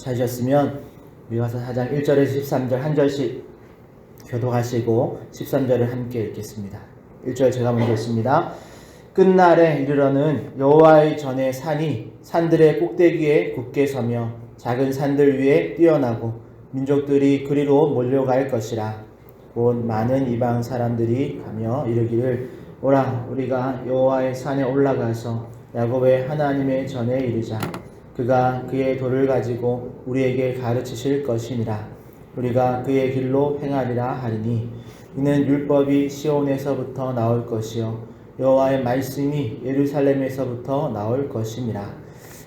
찾으셨으면 미가서 4장 1절에서 13절 한 절씩 교독하시고 13절을 함께 읽겠습니다. 1절 제가 먼저 읽습니다. 끝날에 이르러는 여호와의 전에 산이 산들의 꼭대기에 굳게 서며 작은 산들 위에 뛰어나고 민족들이 그리로 몰려갈 것이라. 곧 많은 이방 사람들이 가며 이르기를 오라 우리가 여호와의 산에 올라가서 야곱의 하나님의 전에 이르자. 그가 그의 도를 가지고 우리에게 가르치실 것이니라. 우리가 그의 길로 행하리라 하리니 이는 율법이 시온에서부터 나올 것이요 여호와의 말씀이 예루살렘에서부터 나올 것이니라.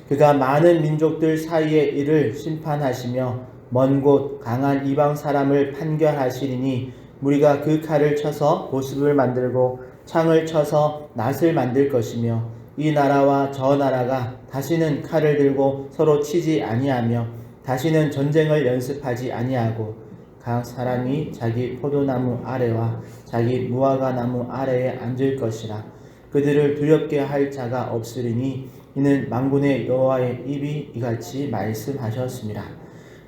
그가 많은 민족들 사이에 이를 심판하시며 먼 곳 강한 이방 사람을 판결하시리니 무리가 그 칼을 쳐서 보습을 만들고 창을 쳐서 낫을 만들 것이며 이 나라와 저 나라가 다시는 칼을 들고 서로 치지 아니하며 다시는 전쟁을 연습하지 아니하고 각 사람이 자기 포도나무 아래와 자기 무화과 나무 아래에 앉을 것이라. 그들을 두렵게 할 자가 없으리니 이는 만군의 여호와의 입이 이같이 말씀하셨습니다.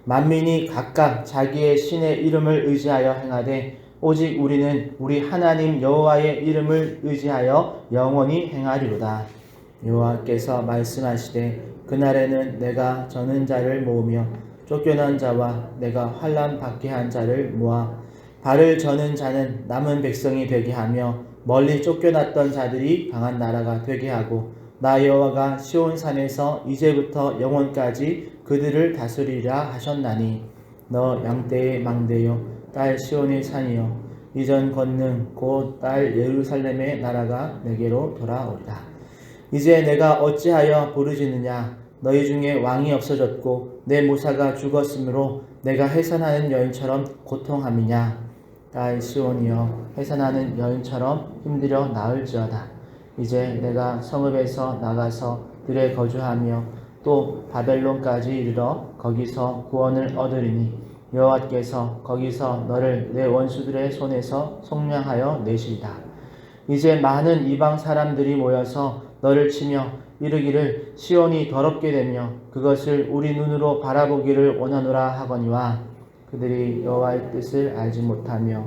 만민이 각각 자기의 신의 이름을 의지하여 행하되 오직 우리는 우리 하나님 여호와의 이름을 의지하여 영원히 행하리로다. 여호와께서 말씀하시되 그날에는 내가 저는 자를 모으며 쫓겨난 자와 내가 환난 받게 한 자를 모아 발을 저는 자는 남은 백성이 되게 하며 멀리 쫓겨났던 자들이 강한 나라가 되게 하고 나 여호와가 시온산에서 이제부터 영원까지 그들을 다스리라 하셨나니 너 양떼의 망대요 딸 시온의 산이요 이전 권능 곧 딸 예루살렘의 나라가 내게로 돌아오리라. 이제 내가 어찌하여 부르짖느냐. 너희 중에 왕이 없어졌고 내 모사가 죽었으므로 내가 해산하는 여인처럼 고통함이냐. 딸 시온이여 해산하는 여인처럼 힘들여 나을지어다. 이제 내가 성읍에서 나가서 들에 거주하며 또 바벨론까지 이르러 거기서 구원을 얻으리니 여호와께서 거기서 너를 내 원수들의 손에서 속량하여 내시리다. 이제 많은 이방 사람들이 모여서 너를 치며 이르기를 시온이 더럽게 되며 그것을 우리 눈으로 바라보기를 원하노라 하거니와 그들이 여호와의 뜻을 알지 못하며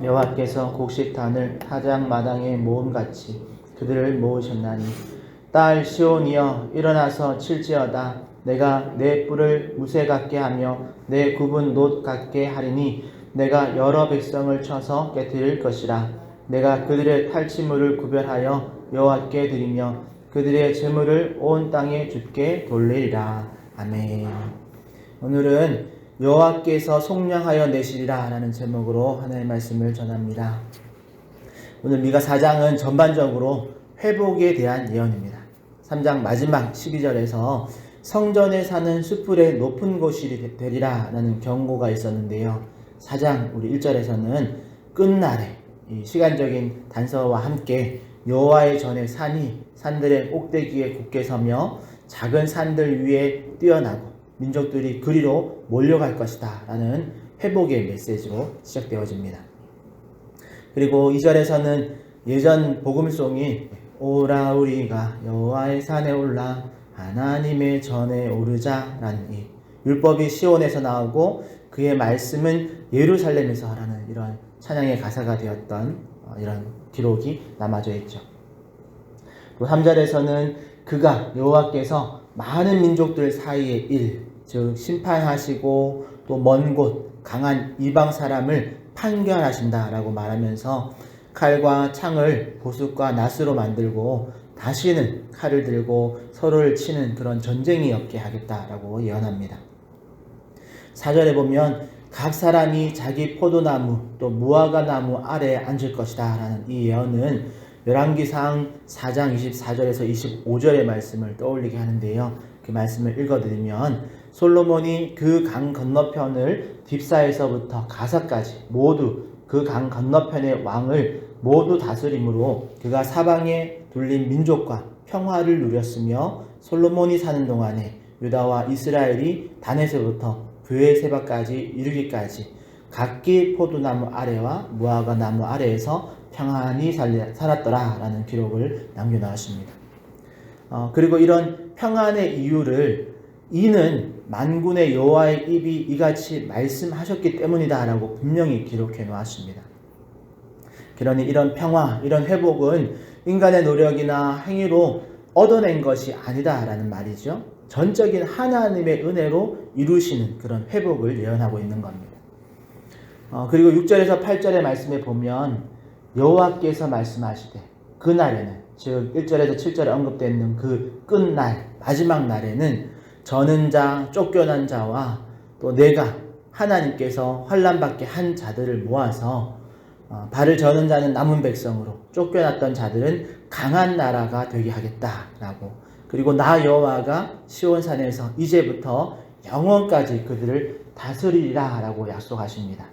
여호와께서 곡식단을 타작 마당에 모음같이 그들을 모으셨나니 딸 시온이여 일어나서 칠지어다. 내가 내 뿔을 무쇠 같게 하며 내 굽은 놋 같게 하리니 내가 여러 백성을 쳐서 깨뜨릴 것이라. 내가 그들의 탈취물을 구별하여 여호와께 드리며 그들의 재물을 온 땅에 주께 돌리리라. 아멘. 오늘은 여호와께서 속량하여 내시리라 라는 제목으로 하나님의 말씀을 전합니다. 오늘 미가 4장은 전반적으로 회복에 대한 예언입니다. 3장 마지막 12절에서 성전에 사는 숯불의 높은 곳이 되리라 라는 경고가 있었는데요. 4장 우리 1절에서는 끝날에 이 시간적인 단서와 함께 여호와의 전에 산이 산들의 꼭대기에 굳게 서며 작은 산들 위에 뛰어나고 민족들이 그리로 몰려갈 것이다 라는 회복의 메시지로 시작되어집니다. 그리고 2절에서는 예전 복음송이 오라 우리가 여호와의 산에 올라 하나님의 전에 오르자 라는 이 율법이 시온에서 나오고 그의 말씀은 예루살렘에서 라는 이런 찬양의 가사가 되었던 이런 기록이 남아져 있죠. 또 3절에서는 그가 여호와께서 많은 민족들 사이의 일, 즉 심판하시고 또 먼 곳 강한 이방 사람을 판결하신다라고 말하면서 칼과 창을 보습과 낫으로 만들고 다시는 칼을 들고 서로를 치는 그런 전쟁이 없게 하겠다라고 예언합니다. 4절에 보면 각 사람이 자기 포도나무 또 무화과 나무 아래에 앉을 것이다 라는 이 예언은 열왕기상 4장 24절에서 25절의 말씀을 떠올리게 하는데요. 그 말씀을 읽어드리면 솔로몬이 그 강 건너편을 딥사에서부터 가사까지 모두 그 강 건너편의 왕을 모두 다스림으로 그가 사방에 둘린 민족과 평화를 누렸으며 솔로몬이 사는 동안에 유다와 이스라엘이 단에서부터 브에세바까지 이르기까지 각기 포도나무 아래와 무화과 나무 아래에서 평안히 살았더라 라는 기록을 남겨놓았습니다. 그리고 이런 평안의 이유를 이는 만군의 여호와의 입이 이같이 말씀하셨기 때문이다 라고 분명히 기록해 놓았습니다. 그러니 이런 평화, 이런 회복은 인간의 노력이나 행위로 얻어낸 것이 아니다 라는 말이죠. 전적인 하나님의 은혜로 이루시는 그런 회복을 예언하고 있는 겁니다. 그리고 6절에서 8절의 말씀에 보면 여호와께서 말씀하시되 그날에는 즉 1절에서 7절에 언급되는 그 끝날 마지막 날에는 저는 자 쫓겨난 자와 또 내가 하나님께서 환난받게 한 자들을 모아서 발을 저는 자는 남은 백성으로 쫓겨났던 자들은 강한 나라가 되게 하겠다라고 그리고 나 여호와가 시온산에서 이제부터 영원까지 그들을 다스리리라 라고 약속하십니다.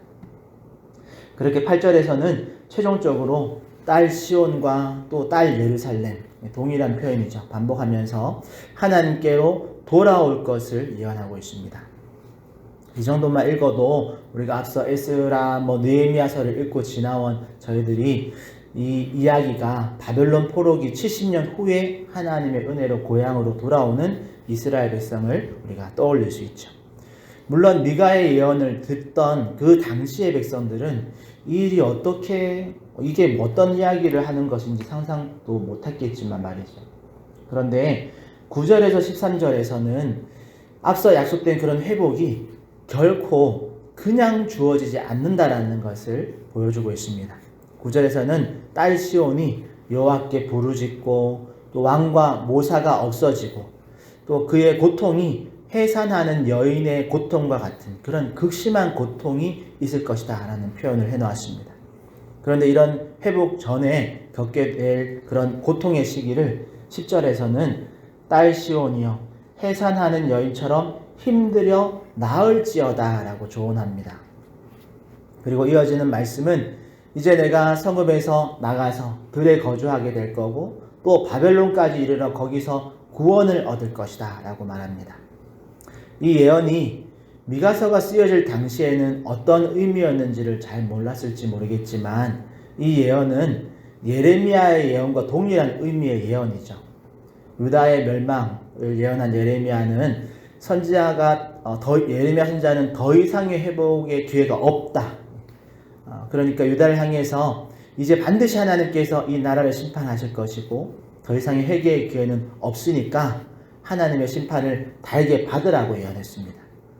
그렇게 8절에서는 최종적으로 딸 시온과 또 딸 예루살렘 동일한 표현이죠. 반복하면서 하나님께로 돌아올 것을 예언하고 있습니다. 이 정도만 읽어도 우리가 앞서 에스라 느헤미야서를 읽고 지나온 저희들이 이 이야기가 바벨론 포로기 70년 후에 하나님의 은혜로 고향으로 돌아오는 이스라엘 백성을 우리가 떠올릴 수 있죠. 물론 미가의 예언을 듣던 그 당시의 백성들은 이 일이 이게 어떤 이야기를 하는 것인지 상상도 못했겠지만 말이죠. 그런데 9절에서 13절에서는 앞서 약속된 그런 회복이 결코 그냥 주어지지 않는다라는 것을 보여주고 있습니다. 9절에서는 딸 시온이 여호와께 부르짖고 또 왕과 모사가 없어지고 또 그의 고통이 해산하는 여인의 고통과 같은 그런 극심한 고통이 있을 것이다 라는 표현을 해놓았습니다. 그런데 이런 회복 전에 겪게 될 그런 고통의 시기를 10절에서는 딸 시온이여 해산하는 여인처럼 힘들여 나을지어다 라고 조언합니다. 그리고 이어지는 말씀은 이제 내가 성읍에서 나가서 들에 거주하게 될 거고 또 바벨론까지 이르러 거기서 구원을 얻을 것이다 라고 말합니다. 이 예언이 미가서가 쓰여질 당시에는 어떤 의미였는지를 잘 몰랐을지 모르겠지만 이 예언은 예레미야의 예언과 동일한 의미의 예언이죠. 유다의 멸망을 예언한 예레미야는 예레미야 선지자는 더 이상의 회복의 기회가 없다. 그러니까 유다를 향해서 이제 반드시 하나님께서 이 나라를 심판하실 것이고 더 이상의 회개의 기회는 없으니까 하나님의 심판을 달게 받으라고 예언했습니다.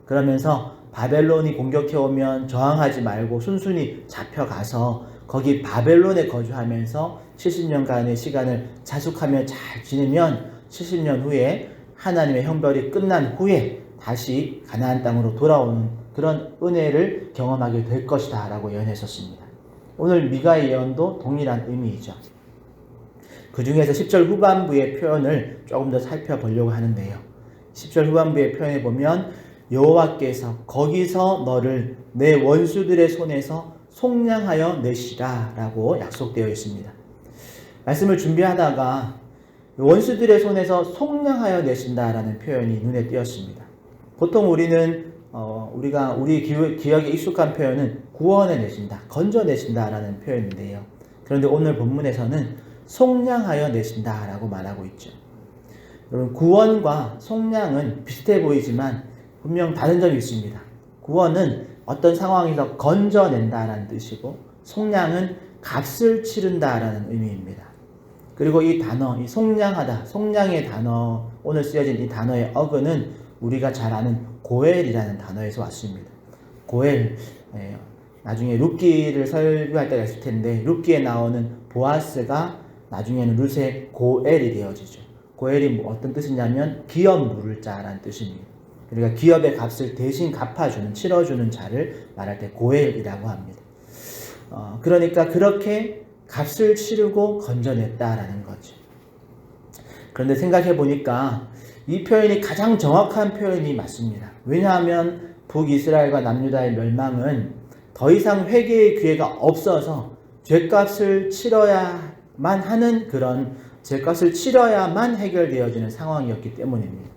그러면서 바벨론이 공격해오면 저항하지 말고 순순히 잡혀가서 거기 바벨론에 거주하면서 70년간의 시간을 자숙하며 잘 지내면 70년 후에 하나님의 형벌이 끝난 후에 다시 가나안 땅으로 돌아오는 그런 은혜를 경험하게 될 것이다 라고 예언했었습니다. 오늘 미가의 예언도 동일한 의미이죠. 그 중에서 10절 후반부의 표현을 조금 더 살펴보려고 하는데요. 10절 후반부의 표현에 보면 여호와께서 거기서 너를 내 원수들의 손에서 속량하여 내시라 라고 약속되어 있습니다. 말씀을 준비하다가 원수들의 손에서 속량하여 내신다라는 표현이 눈에 띄었습니다. 보통 우리는 우리 기억에 익숙한 표현은 구원해 내신다, 건져내신다라는 표현인데요. 그런데 오늘 본문에서는 속량하여 내신다라고 말하고 있죠. 여러분, 구원과 속량은 비슷해 보이지만 분명 다른 점이 있습니다. 구원은 어떤 상황에서 건져낸다라는 뜻이고 속량은 값을 치른다라는 의미입니다. 그리고 이 단어, 이 속량하다, 속량의 단어, 오늘 쓰여진 이 단어의 어근은 우리가 잘 아는 고엘이라는 단어에서 왔습니다. 고엘, 나중에 룻기를 설교할 때가 있을 텐데 룻기에 나오는 보아스가 나중에는 룻의 고엘이 되어지죠. 고엘이 어떤 뜻이냐면 기업 물을 자라는 뜻입니다. 그러니까 기업의 값을 대신 갚아주는, 치러주는 자를 말할 때 고엘이라고 합니다. 그러니까 그렇게 값을 치르고 건져냈다라는 거죠. 그런데 생각해 보니까 이 표현이 가장 정확한 표현이 맞습니다. 왜냐하면 북이스라엘과 남유다의 멸망은 더 이상 회개의 기회가 없어서 죄값을 치러야만 하는 그런 죄값을 치러야만 해결되어지는 상황이었기 때문입니다.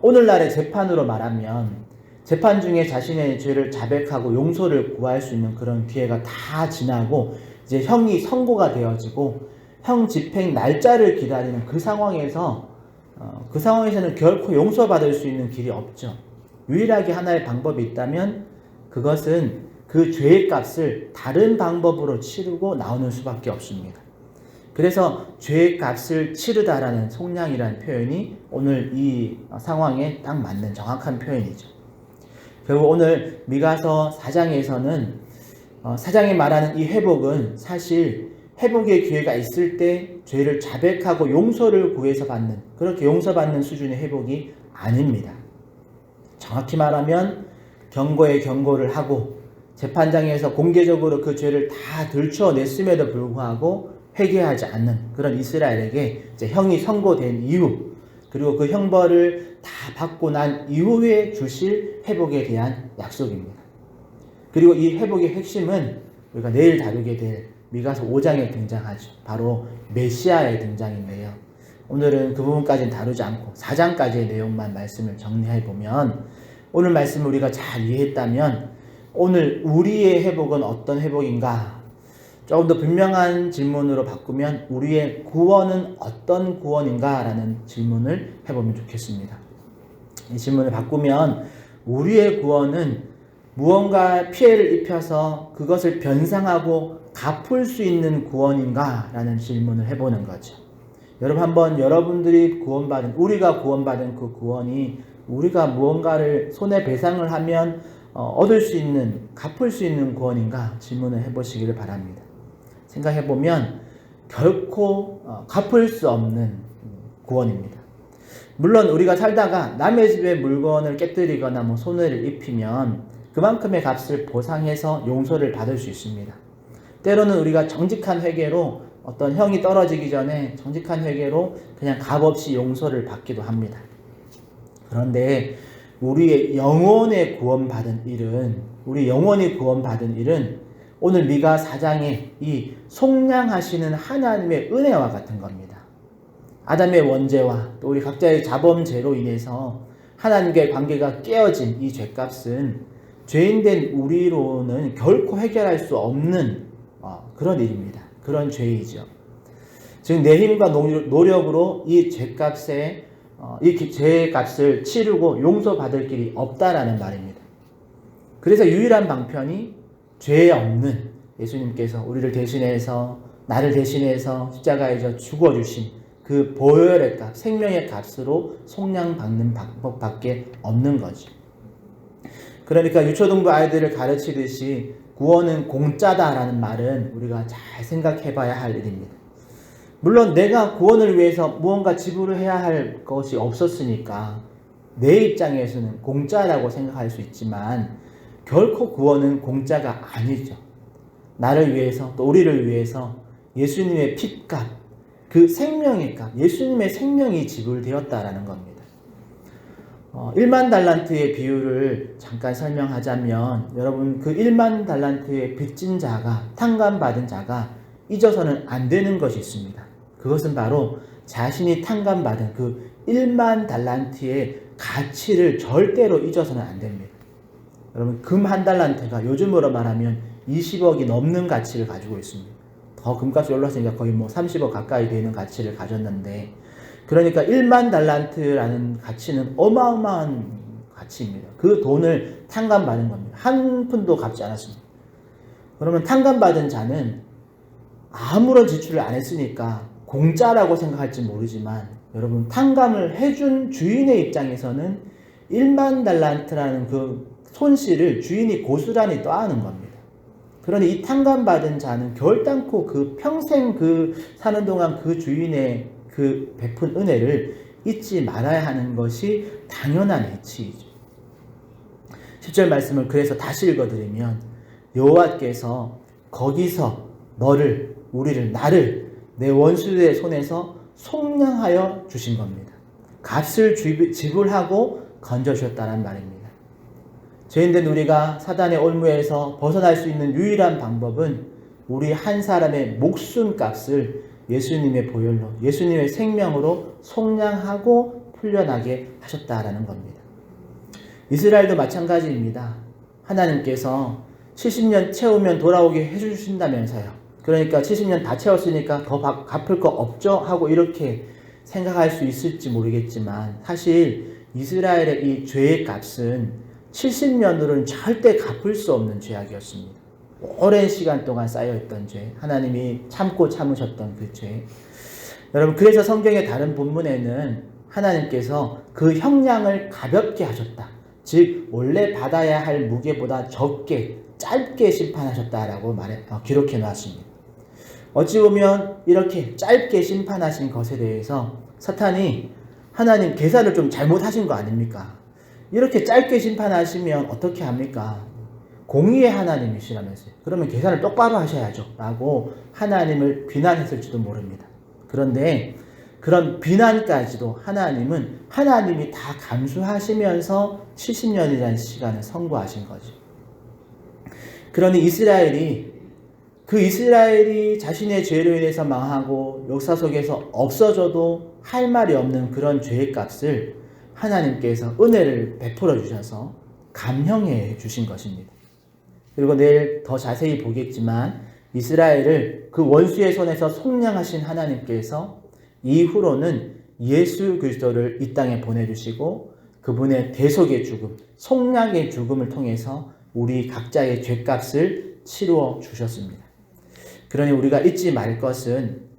오늘날의 재판으로 말하면 재판 중에 자신의 죄를 자백하고 용서를 구할 수 있는 그런 기회가 다 지나고 이제 형이 선고가 되어지고 형 집행 날짜를 기다리는 그 상황에서는 결코 용서받을 수 있는 길이 없죠. 유일하게 하나의 방법이 있다면 그것은 그 죄의 값을 다른 방법으로 치르고 나오는 수밖에 없습니다. 그래서 죄의 값을 치르다라는 속량이라는 표현이 오늘 이 상황에 딱 맞는 정확한 표현이죠. 결국 오늘 미가서 4장에서는 4장이 말하는 이 회복은 사실 회복의 기회가 있을 때 죄를 자백하고 용서를 구해서 받는, 그렇게 용서받는 수준의 회복이 아닙니다. 정확히 말하면 경고에 경고를 하고 재판장에서 공개적으로 그 죄를 다 들춰냈음에도 불구하고 회개하지 않는 그런 이스라엘에게 이제 형이 선고된 이후, 그리고 그 형벌을 다 받고 난 이후에 주실 회복에 대한 약속입니다. 그리고 이 회복의 핵심은 우리가 내일 다루게 될 미가서 5장에 등장하죠. 바로 메시아의 등장인데요. 오늘은 그 부분까지는 다루지 않고 4장까지의 내용만 말씀을 정리해보면, 오늘 말씀을 우리가 잘 이해했다면 오늘 우리의 회복은 어떤 회복인가? 조금 더 분명한 질문으로 바꾸면 우리의 구원은 어떤 구원인가? 라는 질문을 해보면 좋겠습니다. 이 질문을 바꾸면 우리의 구원은 무언가 피해를 입혀서 그것을 변상하고 갚을 수 있는 구원인가? 라는 질문을 해보는 거죠. 여러분, 한번 여러분들이 우리가 구원받은 그 구원이 우리가 무언가를 손해배상을 하면 얻을 수 있는, 갚을 수 있는 구원인가? 질문을 해보시기를 바랍니다. 생각해보면 결코 갚을 수 없는 구원입니다. 물론 우리가 살다가 남의 집의 물건을 깨뜨리거나 손해를 입히면 그만큼의 값을 보상해서 용서를 받을 수 있습니다. 때로는 우리가 정직한 회개로 어떤 형이 떨어지기 전에 정직한 회개로 그냥 값없이 용서를 받기도 합니다. 그런데 우리의 영혼의 구원받은 일은, 우리 영혼이 구원받은 일은 오늘 미가 4장의 이 속량하시는 하나님의 은혜와 같은 겁니다. 아담의 원죄와 또 우리 각자의 자범죄로 인해서 하나님과의 관계가 깨어진 이 죄값은 죄인된 우리로는 결코 해결할 수 없는 그런 일입니다. 그런 죄이죠. 즉 내 힘과 노력으로 이 죄값을 치르고 용서받을 길이 없다라는 말입니다. 그래서 유일한 방편이 죄 없는 예수님께서 우리를 대신해서, 나를 대신해서 십자가에 죽어주신 그 그 보혈의 값, 생명의 값으로 속량받는 방법밖에 없는 거죠. 그러니까 유초등부 아이들을 가르치듯이 구원은 공짜다라는 말은 우리가 잘 생각해 봐야 할 일입니다. 물론 내가 구원을 위해서 무언가 지불을 해야 할 것이 없었으니까 내 입장에서는 공짜라고 생각할 수 있지만 결코 구원은 공짜가 아니죠. 나를 위해서 또 우리를 위해서 예수님의 핏값, 그 생명의 값, 예수님의 생명이 지불되었다라는 겁니다. 1만 달란트의 비유를 잠깐 설명하자면 여러분 그 1만 달란트의 빚진 자가 탕감받은 자가 잊어서는 안 되는 것이 있습니다. 그것은 바로 자신이 탕감받은 그 1만 달란트의 가치를 절대로 잊어서는 안 됩니다. 여러분 금 한 달란트가 요즘으로 말하면 20억이 넘는 가치를 가지고 있습니다. 더 금값이 올랐으니까 거의 30억 가까이 되는 가치를 가졌는데 그러니까 1만 달란트라는 가치는 어마어마한 가치입니다. 그 돈을 탕감받은 겁니다. 한 푼도 갚지 않았습니다. 그러면 탕감받은 자는 아무런 지출을 안 했으니까 공짜라고 생각할지 모르지만 여러분 탕감을 해준 주인의 입장에서는 1만 달란트라는 그 손실을 주인이 고스란히 떠안은 겁니다. 그러니 이 탕감받은 자는 결단코 그 평생 그 사는 동안 그 주인의 그 베푼 은혜를 잊지 말아야 하는 것이 당연한 이치이죠. 10절 말씀을 그래서 다시 읽어드리면 여호와께서 거기서 너를, 우리를, 나를 내 원수들의 손에서 속량하여 주신 겁니다. 값을 지불하고 건져주셨다는 말입니다. 죄인된 우리가 사단의 올무에서 벗어날 수 있는 유일한 방법은 우리 한 사람의 목숨값을 예수님의 보혈로, 예수님의 생명으로 속량하고 풀려나게 하셨다라는 겁니다. 이스라엘도 마찬가지입니다. 하나님께서 70년 채우면 돌아오게 해주신다면서요. 그러니까 70년 다 채웠으니까 더 갚을 거 없죠? 하고 이렇게 생각할 수 있을지 모르겠지만 사실 이스라엘의 이 죄의 값은 70년으로는 절대 갚을 수 없는 죄악이었습니다. 오랜 시간 동안 쌓여있던 죄, 하나님이 참고 참으셨던 그 죄. 여러분 그래서 성경의 다른 본문에는 하나님께서 그 형량을 가볍게 하셨다. 즉 원래 받아야 할 무게보다 적게 짧게 심판하셨다라고 기록해 놓았습니다. 어찌 보면 이렇게 짧게 심판하신 것에 대해서 사탄이 하나님 계산을 좀 잘못하신 거 아닙니까? 이렇게 짧게 심판하시면 어떻게 합니까? 공의의 하나님이시라면서요. 그러면 계산을 똑바로 하셔야죠. 라고 하나님을 비난했을지도 모릅니다. 그런데 그런 비난까지도 하나님은 하나님이 다 감수하시면서 70년이라는 시간을 선고하신 거죠. 그러니 이스라엘이 자신의 죄로 인해서 망하고 역사 속에서 없어져도 할 말이 없는 그런 죄의 값을 하나님께서 은혜를 베풀어 주셔서 감형해 주신 것입니다. 그리고 내일 더 자세히 보겠지만 이스라엘을 그 원수의 손에서 속량하신 하나님께서 이후로는 예수 그리스도를 이 땅에 보내주시고 그분의 대속의 죽음, 속량의 죽음을 통해서 우리 각자의 죄값을 치루어 주셨습니다. 그러니 우리가 잊지 말 것은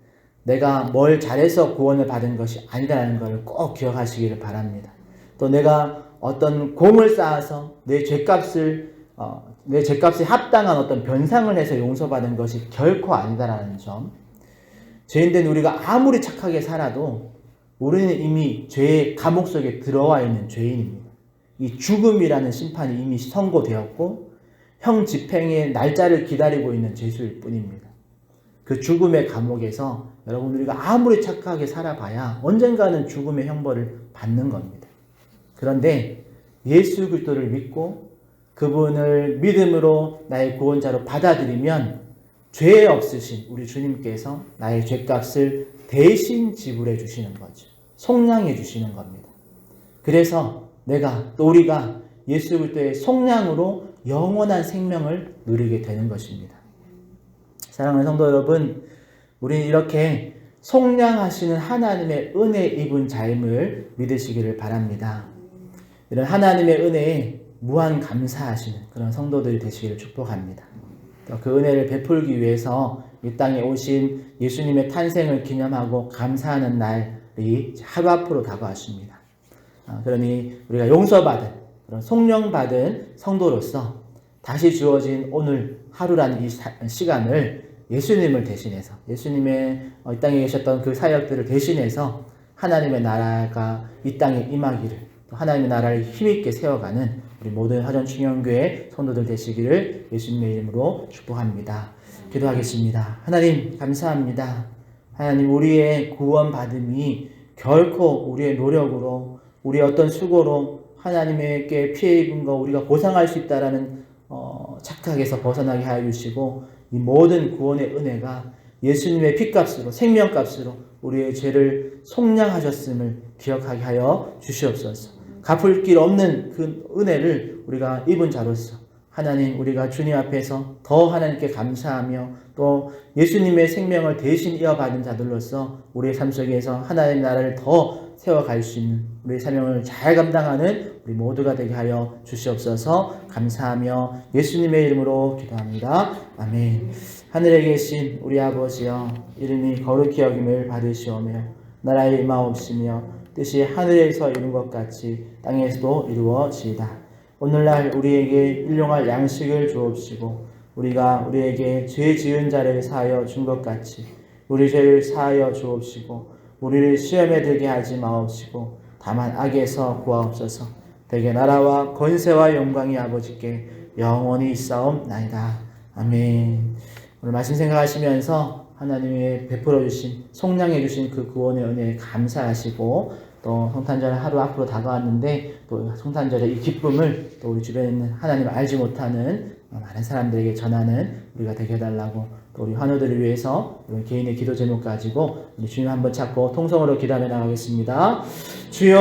내가 뭘 잘해서 구원을 받은 것이 아니라는 걸 꼭 기억하시기를 바랍니다. 또 내가 어떤 공을 쌓아서 내 죄값에 합당한 어떤 변상을 해서 용서받은 것이 결코 아니다라는 점. 죄인된 우리가 아무리 착하게 살아도 우리는 이미 죄의 감옥 속에 들어와 있는 죄인입니다. 이 죽음이라는 심판이 이미 선고되었고 형 집행의 날짜를 기다리고 있는 죄수일 뿐입니다. 그 죽음의 감옥에서 여러분 우리가 아무리 착하게 살아봐야 언젠가는 죽음의 형벌을 받는 겁니다. 그런데 예수 그리스도를 믿고 그분을 믿음으로 나의 구원자로 받아들이면 죄 없으신 우리 주님께서 나의 죄값을 대신 지불해 주시는 거죠. 속량해 주시는 겁니다. 그래서 내가 또 우리가 예수 그리스도의 속량으로 영원한 생명을 누리게 되는 것입니다. 사랑하는 성도 여러분, 우리는 이렇게 속량하시는 하나님의 은혜 입은 자임을 믿으시기를 바랍니다. 이런 하나님의 은혜에 무한 감사하시는 그런 성도들이 되시기를 축복합니다. 또 그 은혜를 베풀기 위해서 이 땅에 오신 예수님의 탄생을 기념하고 감사하는 날이 하루 앞으로 다가왔습니다. 그러니 우리가 용서받은 그런 속령받은 성도로서 다시 주어진 오늘 하루라는 이 시간을 예수님을 대신해서 예수님의 이 땅에 계셨던 그 사역들을 대신해서 하나님의 나라가 이 땅에 임하기를 또 하나님의 나라를 힘있게 세워가는 우리 모든 화전충영교회 성도들 되시기를 예수님의 이름으로 축복합니다. 기도하겠습니다. 하나님 감사합니다. 하나님 우리의 구원받음이 결코 우리의 노력으로 우리의 어떤 수고로 하나님에게 피해 입은 거 우리가 보상할 수 있다라는 착각에서 벗어나게 하여 주시고 이 모든 구원의 은혜가 예수님의 피값으로 생명값으로 우리의 죄를 속량하셨음을 기억하게 하여 주시옵소서. 갚을 길 없는 그 은혜를 우리가 입은 자로서 하나님 우리가 주님 앞에서 더 하나님께 감사하며 또 예수님의 생명을 대신 이어받은 자들로서 우리의 삶 속에서 하나님의 나라를 더 세워갈 수 있는 우리의 사명을 잘 감당하는 우리 모두가 되게 하여 주시옵소서. 감사하며 예수님의 이름으로 기도합니다. 아멘. 하늘에 계신 우리 아버지여 이름이 거룩히 여김을 받으시오며 나라의 임하옵시며 뜻이 하늘에서 이룬 것 같이 땅에서도 이루어지이다. 오늘날 우리에게 일용할 양식을 주옵시고 우리가 우리에게 죄 지은 자를 사하여 준 것 같이 우리 죄를 사하여 주옵시고 우리를 시험에 들게 하지 마옵시고 다만 악에서 구하옵소서. 대개 나라와 권세와 영광이 아버지께 영원히 있사옵나이다. 아멘. 오늘 말씀 생각하시면서 하나님의 베풀어 주신 속량해 주신 그 구원의 은혜에 감사하시고 또 성탄절 하루 앞으로 다가왔는데 또 성탄절의 이 기쁨을 또 우리 주변에 있는 하나님을 알지 못하는 많은 사람들에게 전하는 우리가 되게 해달라고 또 우리 환우들을 위해서 우리 개인의 기도 제목 가지고 우리 주님 한번 찾고 통성으로 기도하며 나가겠습니다. 주여